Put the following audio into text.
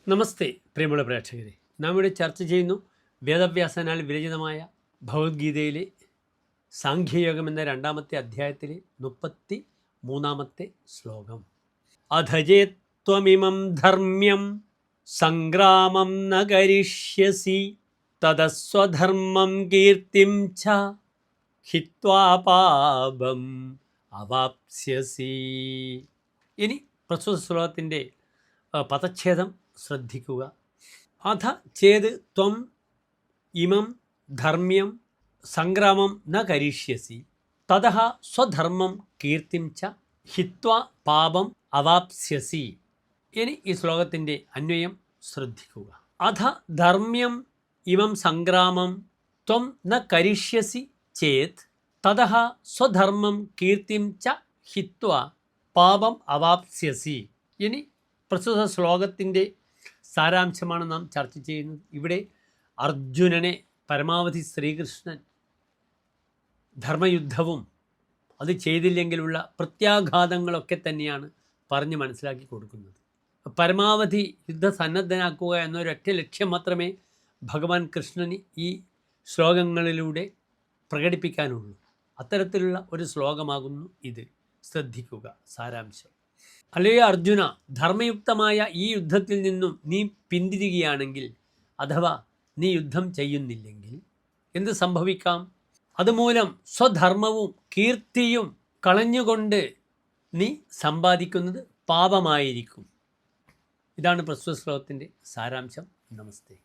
നമസ്തേ പ്രിയമുള്ള പ്രേക്ഷകരെ, നാം ഇവിടെ ചർച്ച ചെയ്യുന്നു വേദവ്യാസനാൽ വിരചിതമായ ഭഗവത്ഗീതയിലെ സാഖ്യയോഗം എന്ന 2-ാമത്തെ അധ്യായത്തിലെ 33-ാമത്തെ ശ്ലോകം. അധജേത്വമിമം ധർമ്മ്യം സംഗ്രാമം ന കരിഷ്യസി തദസ്വധർമ്മം കീർത്തിം ച ഹിത്വാ പാപം അവാപ്സ്യസി. ഇനി പ്രസ്തുത ശ്ലോകത്തിൻ്റെ പദച്ഛേദം ശ്രദ്ധിക്കുക. അധ ചേത് ത്വം ഇമം ധർമ്മ്യം സംഗ്രാമം ന കരിഷ്യസി തതഃ സ്വധർമ്മം കീർത്തിം ച ഹിത്വാ പാപം അവാപ്സ്യസി. ഇനി ഈ ശ്ലോകത്തിൻ്റെ അന്വയം ശ്രദ്ധിക്കുക. അധ ധർമ്മ്യം ഇമം സംഗ്രാമം ത്വം ന കരിഷ്യസി ചേത് തതഃ സ്വധർമ്മം കീർത്തിം ച ഹിത്വാ പാപം അവാപ്സ്യസി. ഇനി പ്രസ്തുത ശ്ലോകത്തിൻ്റെ സാരാംശമാണ് നാം ചർച്ച ചെയ്യുന്നത്. ഇവിടെ അർജുനനെ പരമാവധി ശ്രീകൃഷ്ണൻ ധർമ്മയുദ്ധവും അത് ചെയ്തില്ലെങ്കിലുള്ള പ്രത്യാഘാതങ്ങളൊക്കെ തന്നെയാണ് പറഞ്ഞ് മനസ്സിലാക്കി കൊടുക്കുന്നത്. പരമാവധി യുദ്ധസന്നദ്ധനാക്കുക എന്നൊരൊറ്റ ലക്ഷ്യം മാത്രമേ ഭഗവാൻ കൃഷ്ണന് ഈ ശ്ലോകങ്ങളിലൂടെ പ്രകടിപ്പിക്കാനുള്ളൂ. അത്തരത്തിലുള്ള ഒരു ശ്ലോകമാകുന്നു ഇത്. ശ്രദ്ധിക്കുക സാരാംശം. അല്ലയോ അർജുന, ധർമ്മയുക്തമായ ഈ യുദ്ധത്തിൽ നിന്നും നീ പിന്തിരിയുകയാണെങ്കിൽ, അഥവാ നീ യുദ്ധം ചെയ്യുന്നില്ലെങ്കിൽ എന്ത് സംഭവിക്കാം? അതുമൂലം സ്വധർമ്മവും കീർത്തിയും കളഞ്ഞുകൊണ്ട് നീ സമ്പാദിക്കുന്നത് പാപമായിരിക്കും. ഇതാണ് പ്രസ്തുത ശ്ലോകത്തിൻ്റെ സാരാംശം. നമസ്തേ.